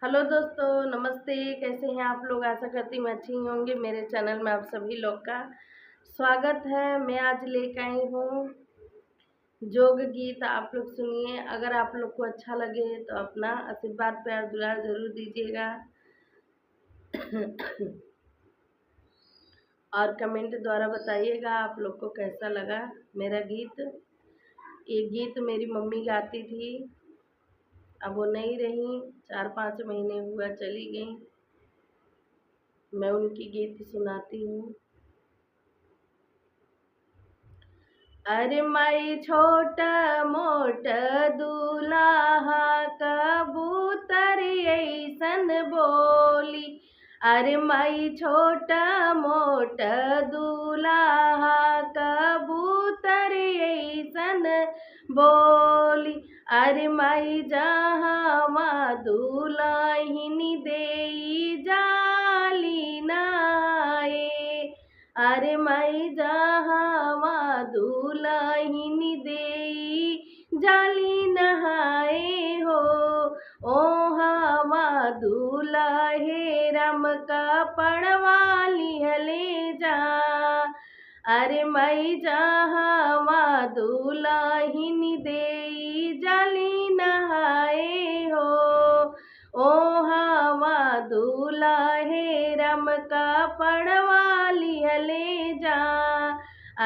Hello दोस्तों, नमस्ते। कैसे हैं आप लोग? आशा करती हूँ अच्छी ही होंगे। मेरे चैनल में आप सभी लोग का स्वागत है। मैं आज लेकर आई हूँ जोग गीत। आप लोग सुनिए। अगर आप लोग को अच्छा लगे तो अपना आशीर्वाद प्यार दुलार जरूर दीजिएगा और कमेंट द्वारा बताइएगा आप लोग को कैसा लगा मेरा गीत। ये गीत मेरी मम्मी गाती थी, अब वो नहीं रही, 4-5 महीने हुआ चली गई। मैं उनकी गीत सुनाती हूँ। अरे माई छोट मोट दूल्हा कबूतर ऐसन बोली। अरे माई छोट मोट दूल्हा कबूतर ऐसन बोली। अरे माई जहाँ दुल्हिन देई जाली नाए। अरे माई जहाँ दुल्हिन देई जाली नहाए हो। ओहावा दुल्हे राम कपड़वा लिहले जा। अरे माई जहाँ दुल्हिन देई जाली नहाए हो। ओहावा दुल्हे राम कपड़वा लिहले जा।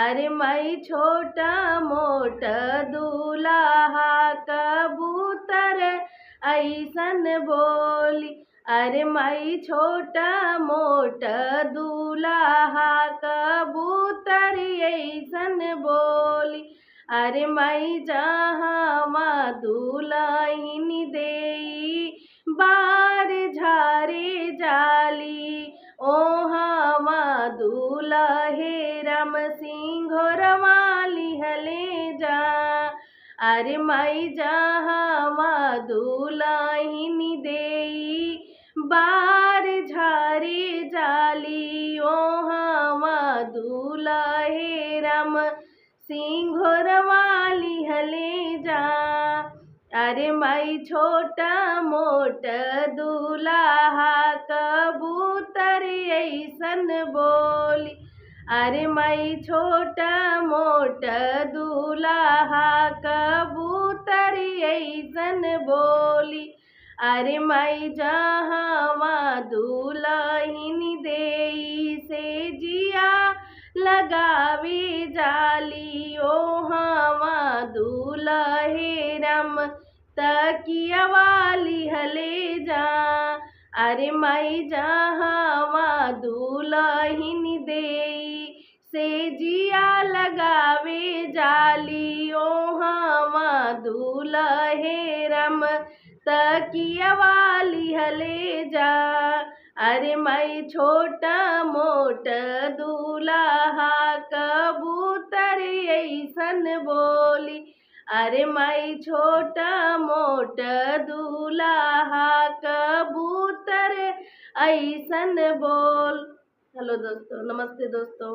अरे माई छोटा मोट दूल्हा कबूतर ऐसन बोली। अरे माई छोटा मोट दूल्हा कबूतर ऐसन बोली। अरे माई जहाँ दुल्हिन देई बार झारे जाली। ओहावा दुल्हे राम सिंघोरवा लिहले जा। अरे माई जहाँ दुल्हिन देई बार झारे जाली। ओहावा दुल्हे राम सिंघोरवा लिहले जा। अरे माई छोटा मोट दूल्हा कबूतर ऐसन बोली। अरे माई छोटा मोट दूल्हा कबूतर ऐसन बोली। अरे माई जहाँ दुल्हिन देई से जिया लगावे जाली। ओहावा दुल्हे राम तकियावा लिहले जा। अरे माई जहाँ दुल्हिन देई से जिया लगावे जाली। ओहावा दुल्हे राम तकियावा लिहले जा। अरे माई छोटा मोट दूल्हा कबूतर ऐसन बोली। अरे माई छोटा मोट दूल्हा कबूतर ऐसन बोल। हेलो दोस्तों, नमस्ते दोस्तों।